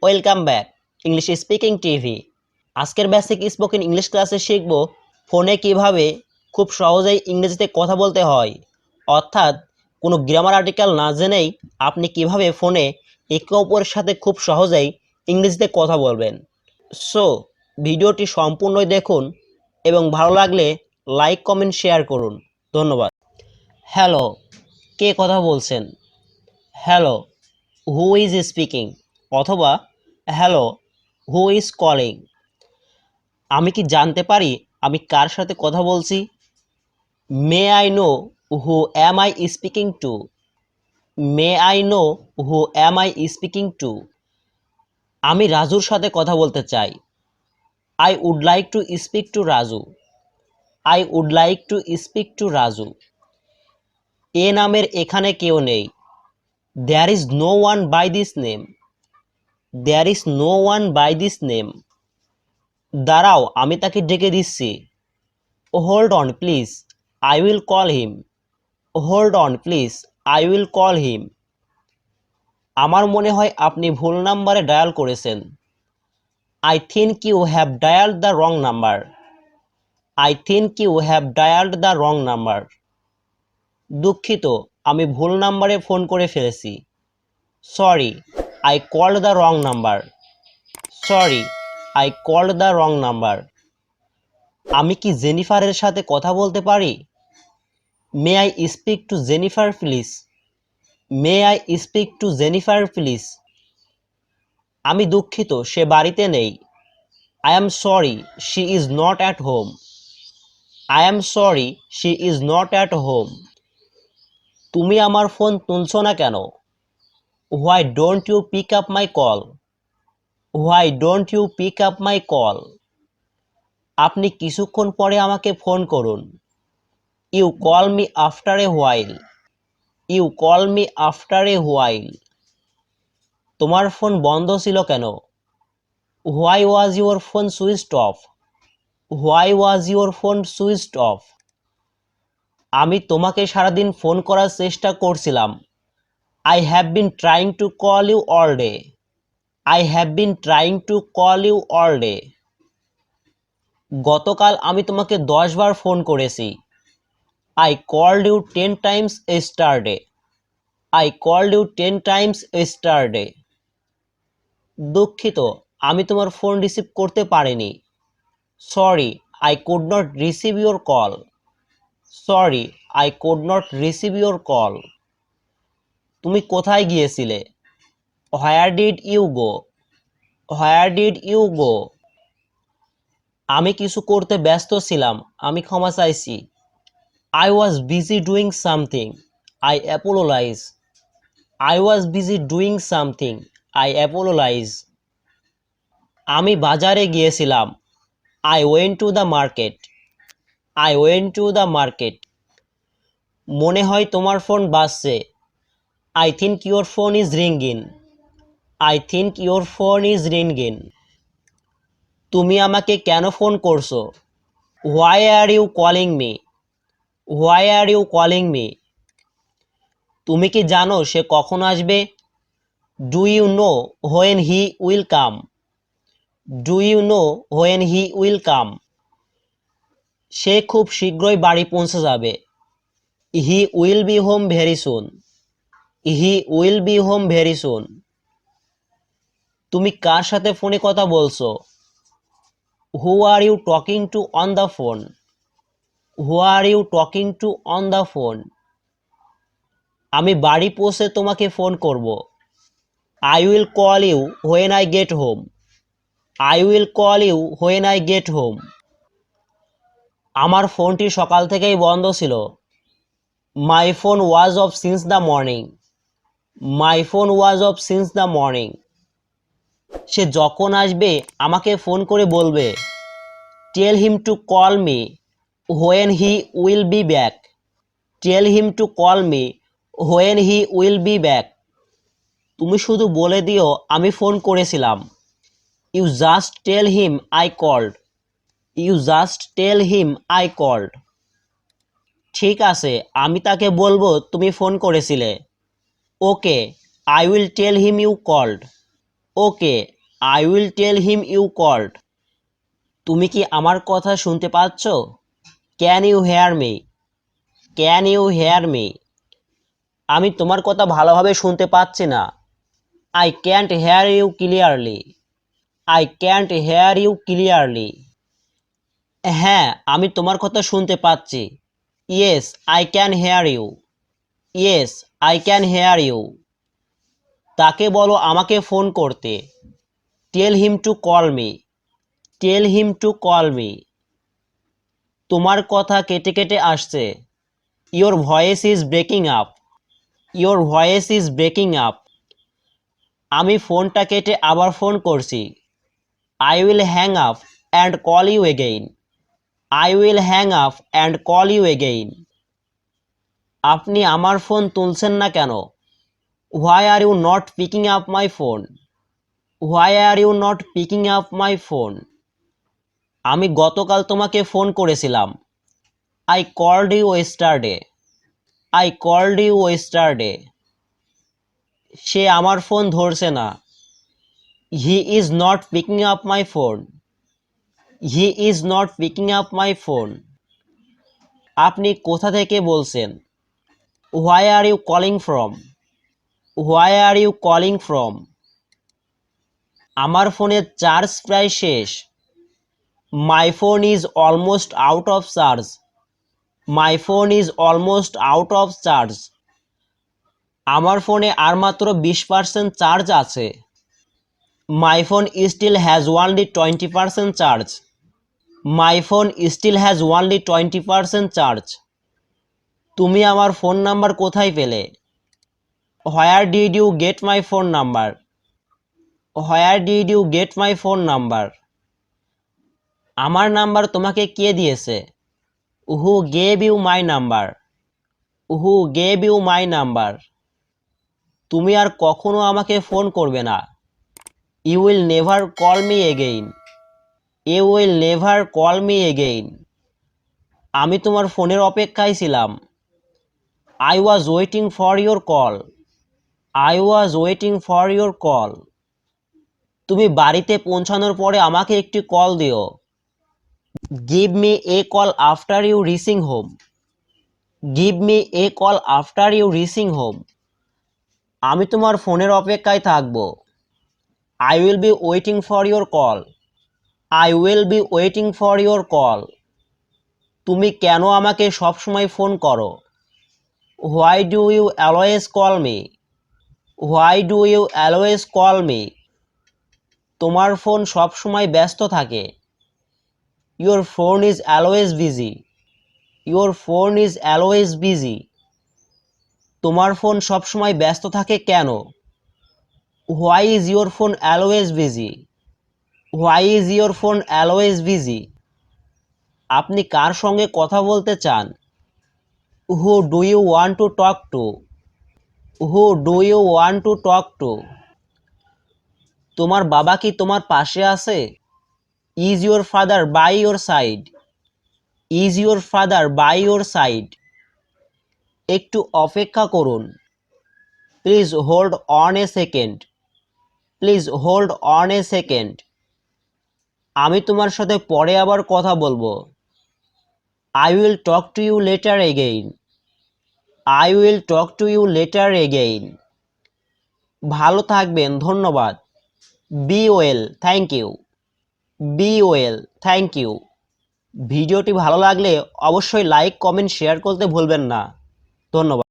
Welcome back English speaking TV. আজকের basic spoken English ক্লাসে শিখব ফোনে কিভাবে খুব সহজেই ইংরেজিতে কথা বলতে হয়, অর্থাৎ কোনো গ্রামার আর্টিকেল না জেনেই আপনি কিভাবে ফোনে একে অপরের সাথে খুব সহজেই ইংরেজিতে কথা বলবেন। সো ভিডিওটি সম্পূর্ণই দেখুন এবং ভালো লাগলে লাইক কমেন্ট শেয়ার করুন। ধন্যবাদ। হ্যালো, কে কথা বলছেন? Hello, who is speaking? অথবা হ্যালো, হু ইজ কলিং? আমি কি জানতে পারি আমি কার সাথে কথা বলছি? May I know who am I speaking to? May I know who am I speaking to? আমি রাজুর সাথে কথা বলতে চাই। I would like to speak to Raju. I would like to speak to Raju. এ নামের এখানে কেউ নেই। There is no one by this name. There is no one by this name. দাঁড়াও, আমি তাকে ডেকে দিচ্ছি। Hold on please, I will call him. Hold on please, I will call him. আমার মনে হয় আপনি ভুল নাম্বারে ডায়াল করেছেন। I think you have dialled the wrong number. I think you have dialled the wrong number. দুঃখিত, আমি ভুল নাম্বারে ফোন করে ফেলেছি। Sorry, I called the wrong number. Sorry, I called the wrong number. আমি কি জেনিফারের সাথে কথা বলতে পারি? May I speak to Jennifer please? May I speak to Jennifer please? আমি দুঃখিত, সে বাড়িতে নেই। I am sorry, she is not at home. I am sorry, she is not at home. তুমি আমার ফোন তুলছো না কেন? Why don't you pick up my call? Why don't you pick up my call? আপনি কিছুক্ষণ পরে আমাকে phone করুন। You call me after a while. You call me after a while. তোমার ফোন বন্ধ ছিল কেন? Why was your phone switched off? Why was your phone switched off? আমি তোমাকে সারাদিন ফোন করার চেষ্টা করছিলাম। I have been trying to call you all day. I have been trying to call you all day. গতকাল আমি তোমাকে 10 বার ফোন করেছি। I called you 10 times yesterday. I called you 10 times yesterday. দুঃখিত, আমি তোমার ফোন রিসিভ করতে পারিনি। Sorry, I could not receive your call. Sorry, I could not receive your call. তুমি কোথায় গিয়েছিলে? Where did you go? Where did you go? আমি কিছু করতে ব্যস্ত ছিলাম, আমি ক্ষমা চাইছি। I was busy doing something. I apologise. I was busy doing something. I apologise. আমি বাজারে গিয়েছিলাম। I went to the market. I went to the market. মনে হয় তোমার ফোন বাজছে। I think your phone is ringing. I think your phone is ringing. তুমি আমাকে কেন ফোন করছো? Why are you calling me? Why are you calling me? তুমি কি জানো সে কখন আসবে? Do you know when he will come? Do you know when he will come? সে খুব শীঘ্রই বাড়ি পৌঁছে যাবে। He will be home very soon. He will be home very soon. তুমি কার সাথে ফোনে কথা বলছো? Who are you talking to on the phone? Who are you talking to on the phone? আমি বাড়ি পৌঁছে তোমাকে ফোন করব। I will call you when I get home. I will call you when I get home. আমার ফোনটি সকাল থেকেই বন্ধ ছিল। My phone was off since the morning. My phone was off since the morning. সে যখন আসবে আমাকে ফোন করে বলবে। Tell him to call me when he will be back. Tell him to call me when he will be back. তুমি শুধু বলে দিও আমি ফোন করেছিলাম। You just tell him I called. You just tell him I called. ঠিক আছে, আমি তাকে বলবো তুমি ফোন করেছিলে। Okay, I will tell him you called. Okay, I will tell him you called. তুমি কি আমার কথা শুনতে পাচ্ছ? Can you hear me? Can you hear me? আমি তোমার কথা ভালোভাবে শুনতে পাচ্ছি না। I can't hear you clearly. I can't hear you clearly. হ্যাঁ, আমি তোমার কথা শুনতে পাচ্ছি। Yes, I can hear you. Yes, I can hear you. তাকে বলো আমাকে ফোন করতে। Tell him to call me. Tell him to call me. তোমার কথা কেটে কেটে আসছে। Your voice is breaking up. Your voice is breaking up. আমি ফোনটা কেটে আবার ফোন করছি। I will hang up and call you again. I will hang up and call you again. আপনি আমার ফোন তুলছেন না কেন? Why are you not picking up my phone? Why are you not picking up my phone? আমি গতকাল তোমাকে phone করেছিলাম। I called you yesterday. I called you yesterday. সে আমার ফোন ধরছে না। He is not picking up my phone. He is not picking up my phone. আপনি কোথা থেকে বলছেন? Where are you calling from? Where are you calling from? আমার ফোনের charge প্রায় শেষ। My phone is almost out of charge. My phone is almost out of charge. আমার ফোনে আর মাত্র 20% চার্জ আছে। My phone still has only 20% charge. My phone still has only 20% charge. তুমি আমার ফোন নাম্বার কোথায় পেলে? Where did you get my phone number? Where did you get my phone number? আমার number তোমাকে কে দিয়েছে? Who gave you my number? Who gave you my number? তুমি আর কখনো আমাকে ফোন করবে না। You will never call me again. You will never call me again. আমি তোমার ফোনের অপেক্ষায় ছিলাম। I was waiting for your call. I was waiting for your call. তুমি বাড়িতে পৌঁছানোর পরে আমাকে একটি কল দিও। Give me a call after you reaching home. Give me a call after you reaching home. আমি তোমার ফোনের অপেক্ষায় থাকব। I will be waiting for your call. I will be waiting for your call. তুমি কেন আমাকে সবসময় ফোন করো? Why do you always call me? Why do you always call me? তোমার ফোন সবসময় ব্যস্ত থাকে। Your phone is always busy. Your phone is always busy. তোমার ফোন সবসময় ব্যস্ত থাকে কেন? Why is your phone always busy? Why is your phone always busy? আপনি কার সঙ্গে কথা বলতে চান? Who do you want to talk to? Who do you want to talk to? তোমার বাবা কি তোমার পাশে আছে? Is your father by your side? Is your father by your side? একটু অপেক্ষা করুন। Please hold on a second. Please hold on a second. আমি তোমার সাথে পরে আবার কথা বলবো। I will talk to you later again. I will talk to you later again. ভালো থাকবেন, ধন্যবাদ। Be well, thank you. Be well, thank you. ভিডিওটি ভালো লাগলে অবশ্যই লাইক, কমেন্ট, শেয়ার করতে ভুলবেন না। ধন্যবাদ।